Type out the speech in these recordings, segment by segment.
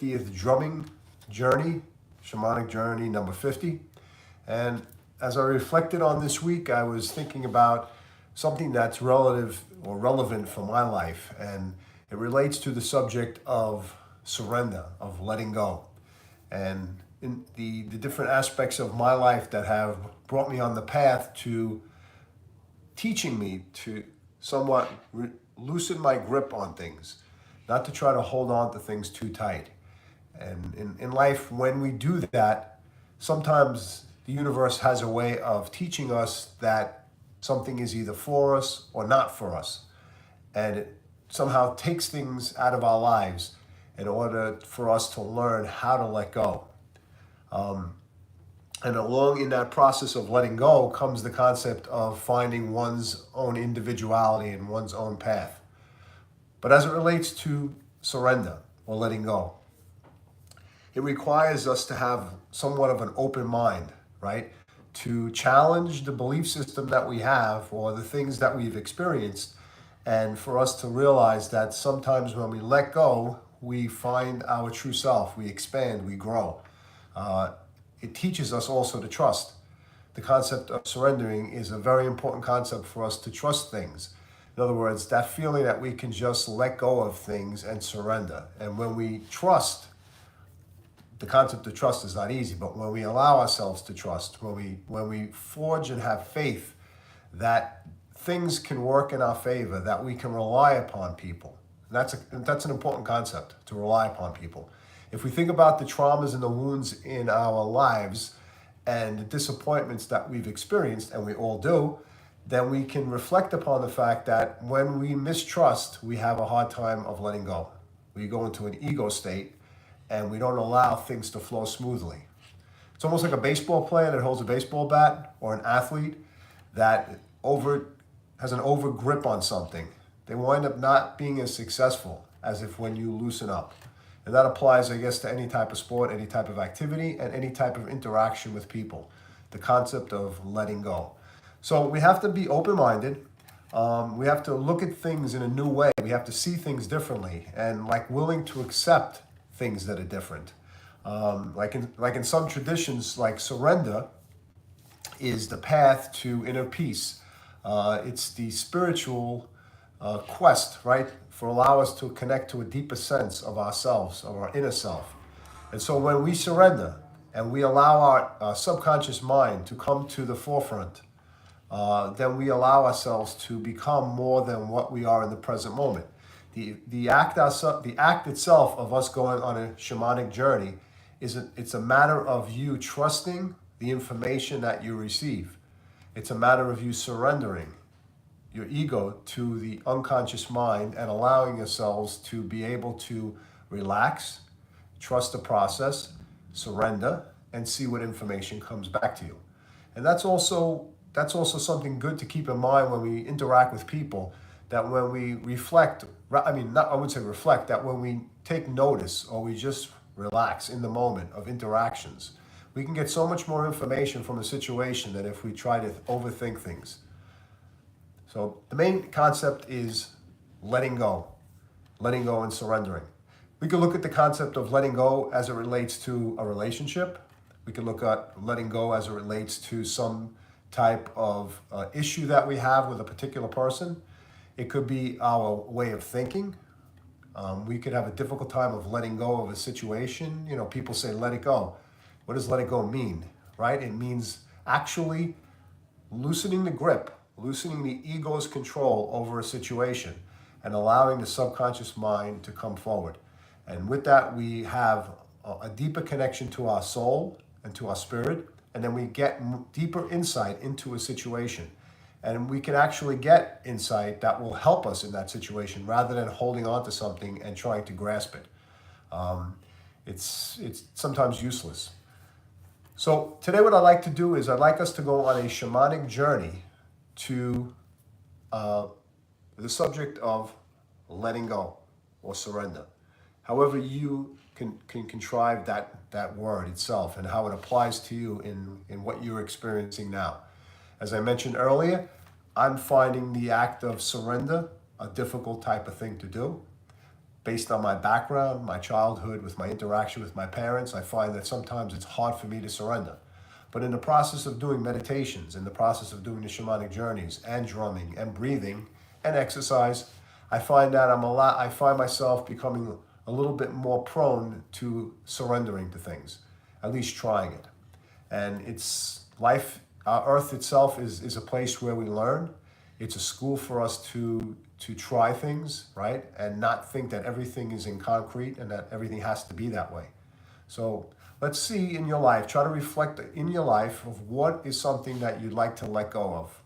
50th drumming journey, Shamanic Journey number 50. And as I reflected on this week, I was thinking about something that's relative or relevant for my life. And it relates to the subject of surrender, of letting go. And in the different aspects of my life that have brought me on the path to teaching me to somewhat loosen my grip on things, not to try to hold on to things too tight. And in life, when we do that, sometimes the universe has a way of teaching us that something is either for us or not for us. And it somehow takes things out of our lives in order for us to learn how to let go. And along in that process of letting go comes the concept of finding one's own individuality and one's own path. But as it relates to surrender or letting go, it requires us to have somewhat of an open mind, right? To challenge the belief system that we have or the things that we've experienced, and for us to realize that sometimes when we let go, we find our true self, we expand, we grow. It teaches us also to trust. The concept of surrendering is a very important concept for us to trust things. In other words, that feeling that we can just let go of things and surrender. And when we trust, the concept of trust is not easy, but when we allow ourselves to trust, when we forge and have faith that things can work in our favor, that we can rely upon people. That's an important concept, to rely upon people. If we think about the traumas and the wounds in our lives and the disappointments that we've experienced, and we all do, then we can reflect upon the fact that when we mistrust, we have a hard time of letting go. We go into an ego state and we don't allow things to flow smoothly. It's almost like a baseball player that holds a baseball bat, or an athlete that has an over grip on something. They wind up not being as successful as if when you loosen up. And that applies, I guess, to any type of sport, any type of activity, and any type of interaction with people. The concept of letting go. So we have to be open-minded. We have to look at things in a new way. We have to see things differently, and willing to accept things that are different. Like in some traditions, like surrender is the path to inner peace. It's the spiritual quest, right, for allow us to connect to a deeper sense of ourselves, of our inner self. And so when we surrender and we allow our subconscious mind to come to the forefront, then we allow ourselves to become more than what we are in the present moment. The act itself of us going on a shamanic journey it's a matter of you trusting the information that you receive. It's a matter of you surrendering your ego to the unconscious mind and allowing yourselves to be able to relax, trust the process, surrender, and see what information comes back to you. And that's also something good to keep in mind when we interact with people, that when we reflect, that when we take notice or we just relax in the moment of interactions, we can get so much more information from a situation than if we try to overthink things. So the main concept is letting go and surrendering. We can look at the concept of letting go as it relates to a relationship. We can look at letting go as it relates to some type of issue that we have with a particular person. It could be our way of thinking. We could have a difficult time of letting go of a situation. People say, let it go. What does let it go mean, right? It means actually loosening the grip, loosening the ego's control over a situation and allowing the subconscious mind to come forward. And with that, we have a deeper connection to our soul and to our spirit, and then we get deeper insight into a situation. And we can actually get insight that will help us in that situation rather than holding on to something and trying to grasp it. It's sometimes useless. So today what I'd like to do is I'd like us to go on a shamanic journey to the subject of letting go or surrender. However you can contrive that word itself and how it applies to you in what you're experiencing now. As I mentioned earlier, I'm finding the act of surrender a difficult type of thing to do. based on my background, my childhood, with my interaction with my parents, I find that sometimes it's hard for me to surrender. But in the process of doing meditations, in the process of doing the shamanic journeys and drumming and breathing and exercise, I find that I find myself becoming a little bit more prone to surrendering to things, at least trying it. And it's life, our earth itself is a place where we learn. It's a school for us to try things, right? And not think that everything is in concrete and that everything has to be that way. So let's see in your life, try to reflect in your life of what is something that you'd like to let go of,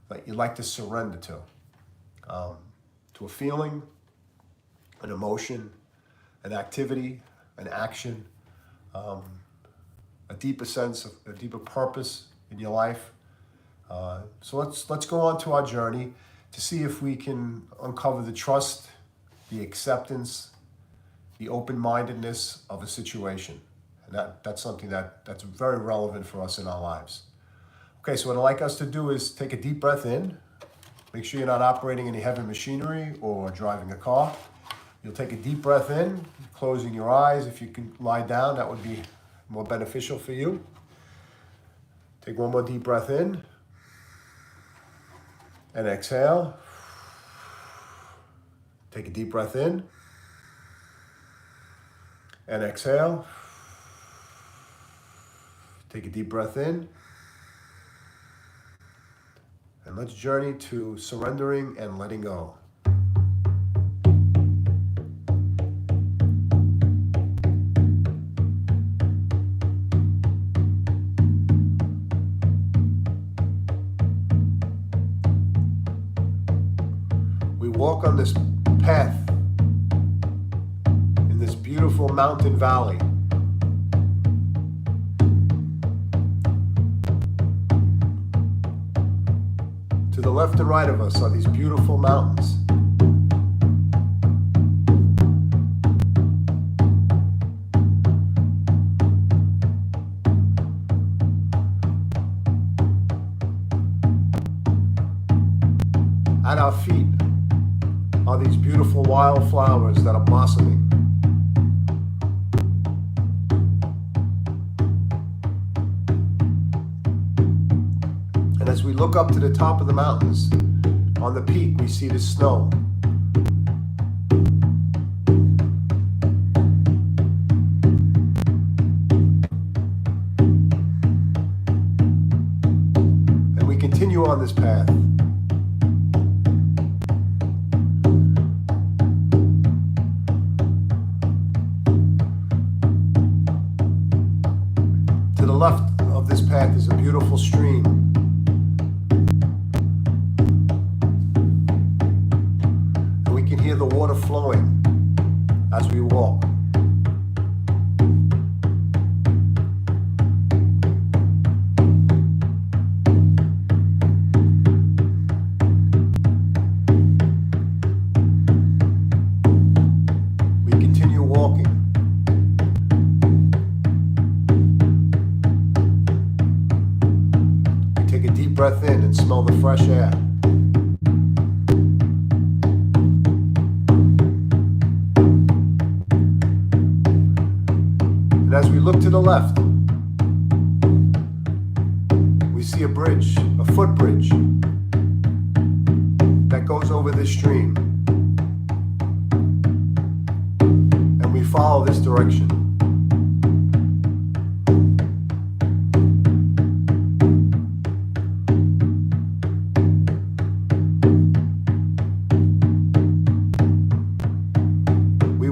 that you'd like to surrender to a feeling, an emotion, an activity, an action, a deeper sense of a deeper purpose in your life. So let's go on to our journey to see if we can uncover the trust, the acceptance, the open-mindedness of a situation. And that's something that's very relevant for us in our lives. Okay, so what I'd like us to do is take a deep breath in. Make sure you're not operating any heavy machinery or driving a car. You'll take a deep breath in, closing your eyes. If you can lie down, that would be more beneficial for you. Take one more deep breath in. And exhale. Take a deep breath in. And exhale. Take a deep breath in. And let's journey to surrendering and letting go. We walk on this path in this beautiful mountain valley. To the left and right of us are these beautiful mountains. At our feet are these beautiful wildflowers that are blossoming. And as we look up to the top of the mountains, on the peak we see the snow. And we continue on this path. To the left of this path is a beautiful stream. And we can hear the water flowing as we walk. We continue walking. Take a deep breath in and smell the fresh air. And as we look to the left, we see a bridge, a footbridge, that goes over this stream. And we follow this direction.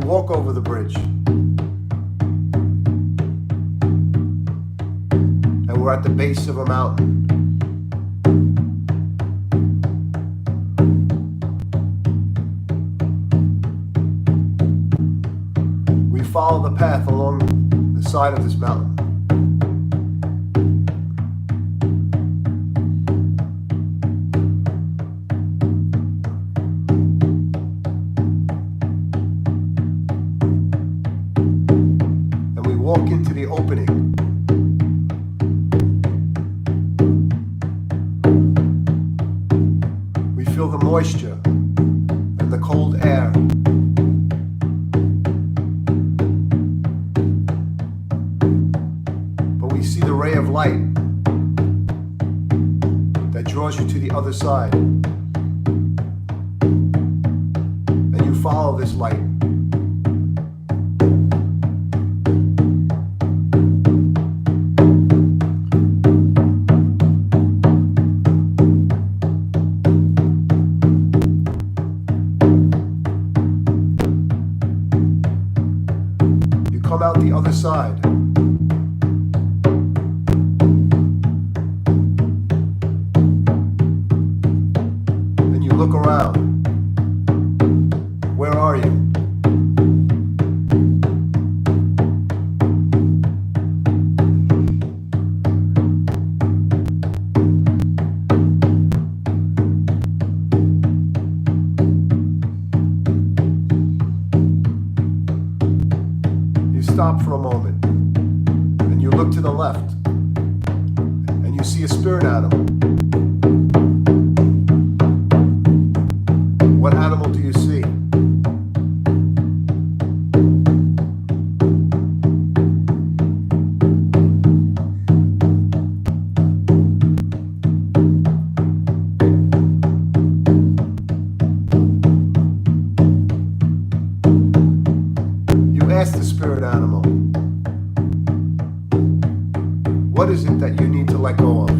Walk over the bridge, and we're at the base of a mountain. We follow the path along the side of this mountain. Walk into the opening. We feel the moisture and the cold air. of light that draws you to the other side. And you follow this light. You come out the other side. Look around. Where are you? You stop for a moment and you look to the left and you see a spirit animal. What animal do you see? You ask the spirit animal, what is it that you need to let go of?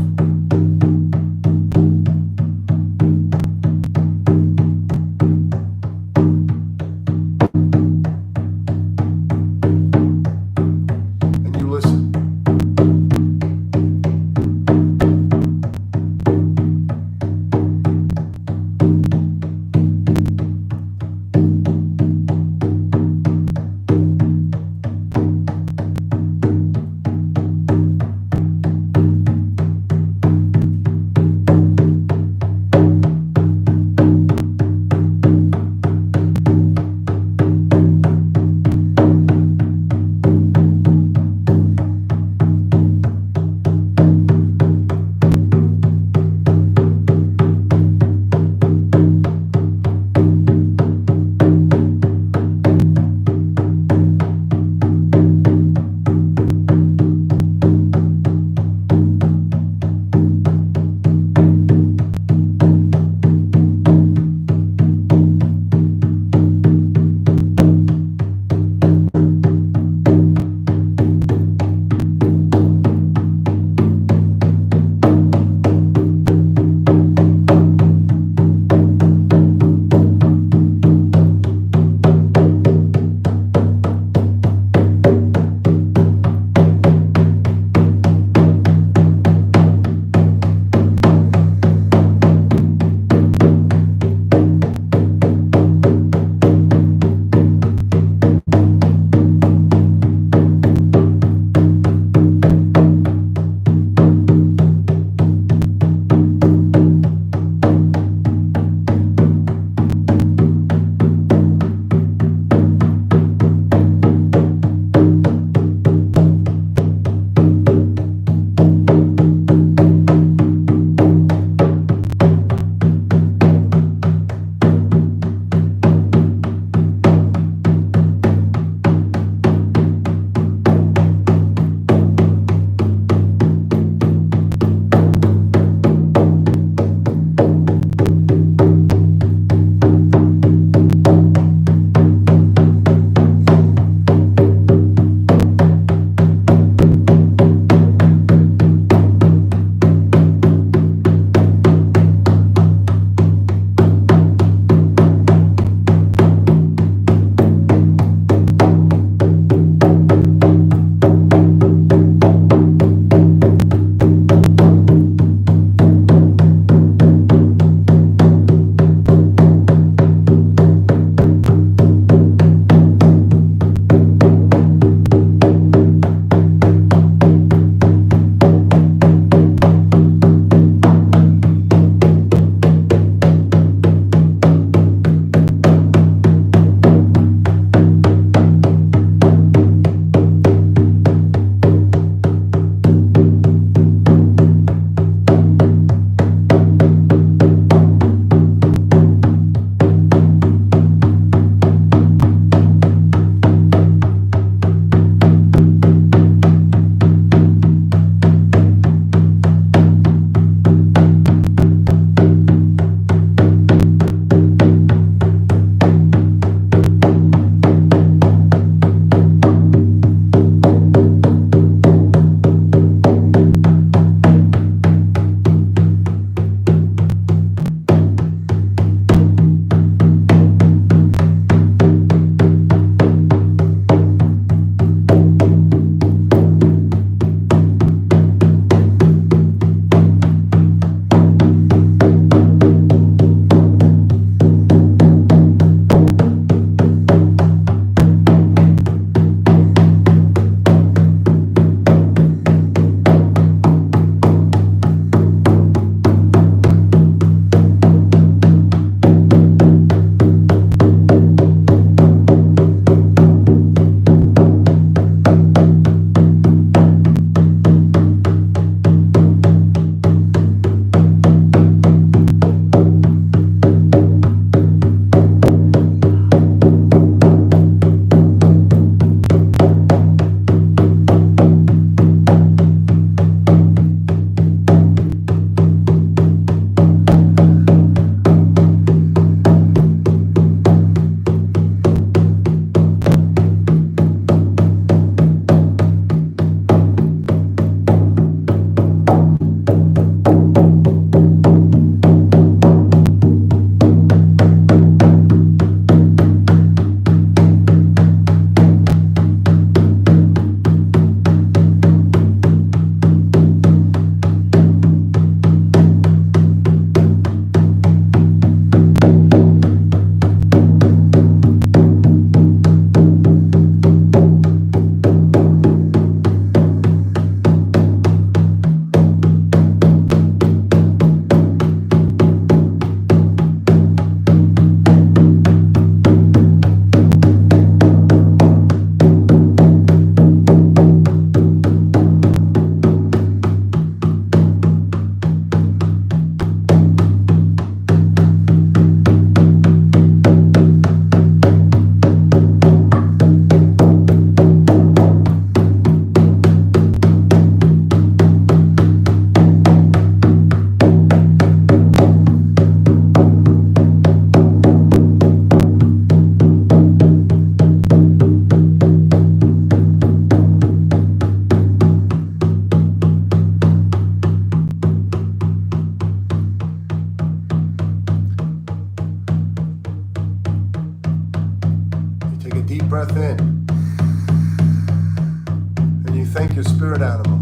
thank your spirit animal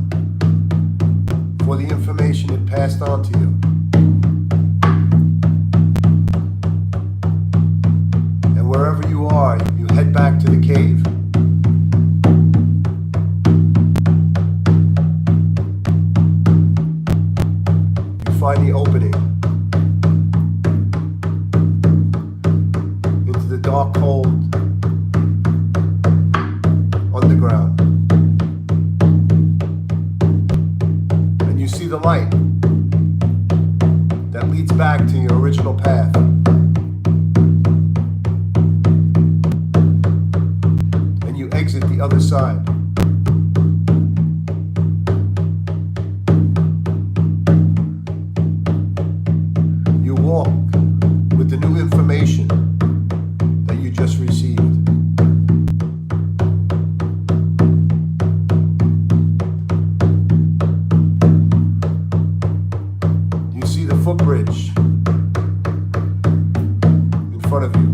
for the information it passed on to you. And wherever you are, you head back to the cave. You find the opening into the dark, cold underground. And you see the light that leads back to your original path. And you exit the other side. You walk with the new information that you just received. You see the footbridge in front of you.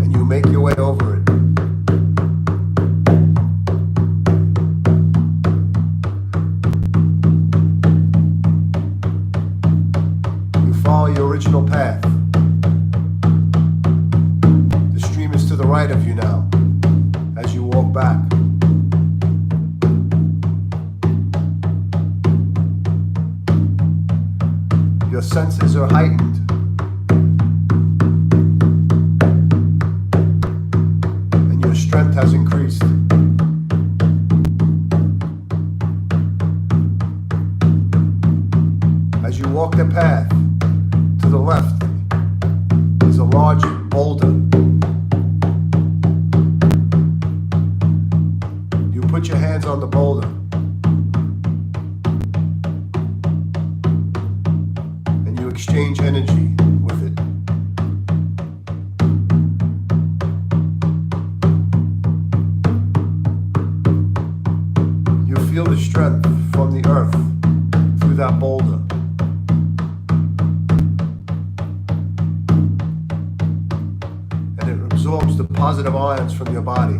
And you make your way over it. You follow your original path. The stream is to the right of you now as you walk back. Your senses are heightened. And your strength has increased. As you walk the path, to the left is a large boulder. You put your hands on the boulder. And you exchange energy with it. You feel the strength from the earth through that boulder. And it absorbs the positive ions from your body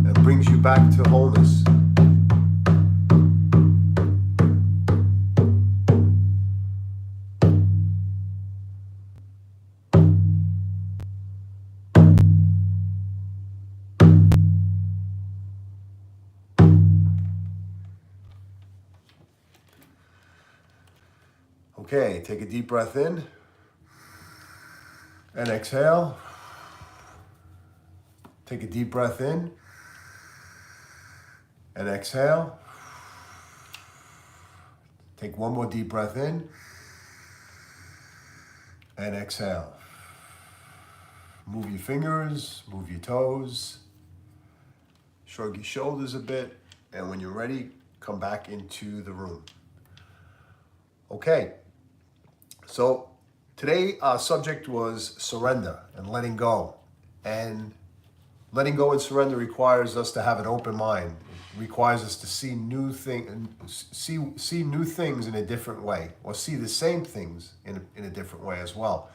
and brings you back to wholeness. Okay, take a deep breath in and exhale. Take a deep breath in and exhale. Take one more deep breath in and exhale. Move your fingers, move your toes, shrug your shoulders a bit, and when you're ready, come back into the room. Okay. So today our subject was surrender and letting go. And letting go and surrender requires us to have an open mind. It requires us to see new things in a different way, or see the same things in a different way as well.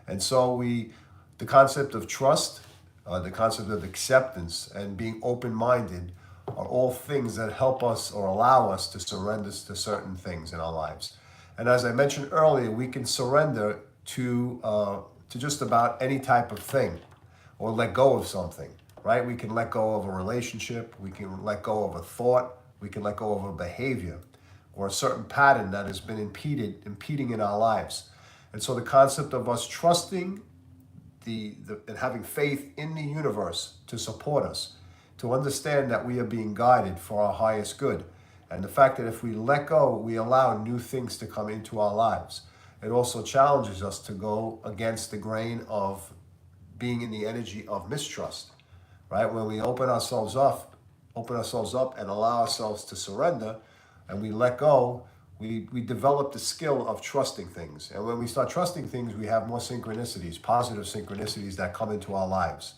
And so the concept of trust, the concept of acceptance, and being open-minded are all things that help us or allow us to surrender to certain things in our lives. And as I mentioned earlier, we can surrender to just about any type of thing, or let go of something, right? We can let go of a relationship, we can let go of a thought, we can let go of a behavior, or a certain pattern that has been impeding in our lives. And so the concept of us trusting and having faith in the universe to support us, to understand that we are being guided for our highest good. And the fact that if we let go, we allow new things to come into our lives. It also challenges us to go against the grain of being in the energy of mistrust, right? When we open ourselves up and allow ourselves to surrender, and we let go, we develop the skill of trusting things. And when we start trusting things, we have more synchronicities, positive synchronicities that come into our lives.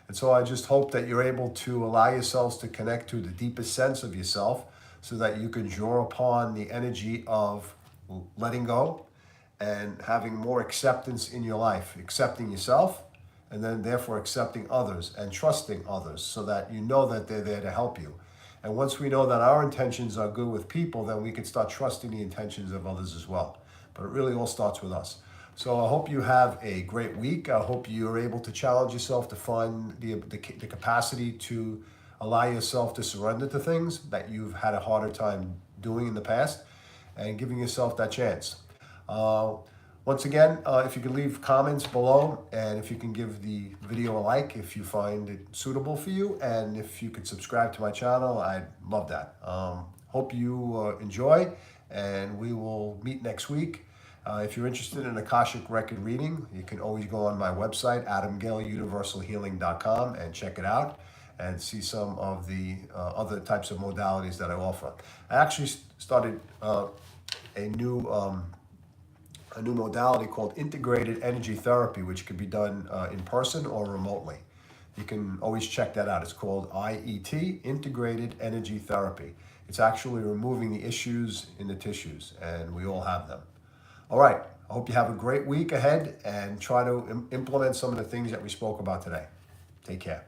And so I just hope that you're able to allow yourselves to connect to the deepest sense of yourself, so that you can draw upon the energy of letting go and having more acceptance in your life, accepting yourself, and then therefore accepting others and trusting others so that you know that they're there to help you. And once we know that our intentions are good with people, then we can start trusting the intentions of others as well. But it really all starts with us. So I hope you have a great week. I hope you're able to challenge yourself to find the capacity to allow yourself to surrender to things that you've had a harder time doing in the past, and giving yourself that chance. Once again, if you can leave comments below, and if you can give the video a like if you find it suitable for you, and if you could subscribe to my channel, I'd love that. Hope you enjoy, and we will meet next week. If you're interested in Akashic record reading, you can always go on my website, adamgaleuniversalhealing.com, and check it out and see some of the other types of modalities that I offer. I actually started a new modality called integrated energy therapy, which can be done in person or remotely. You can always check that out. It's called IET, Integrated Energy Therapy. It's actually removing the issues in the tissues, and we all have them. All right, I hope you have a great week ahead and try to implement some of the things that we spoke about today. Take care.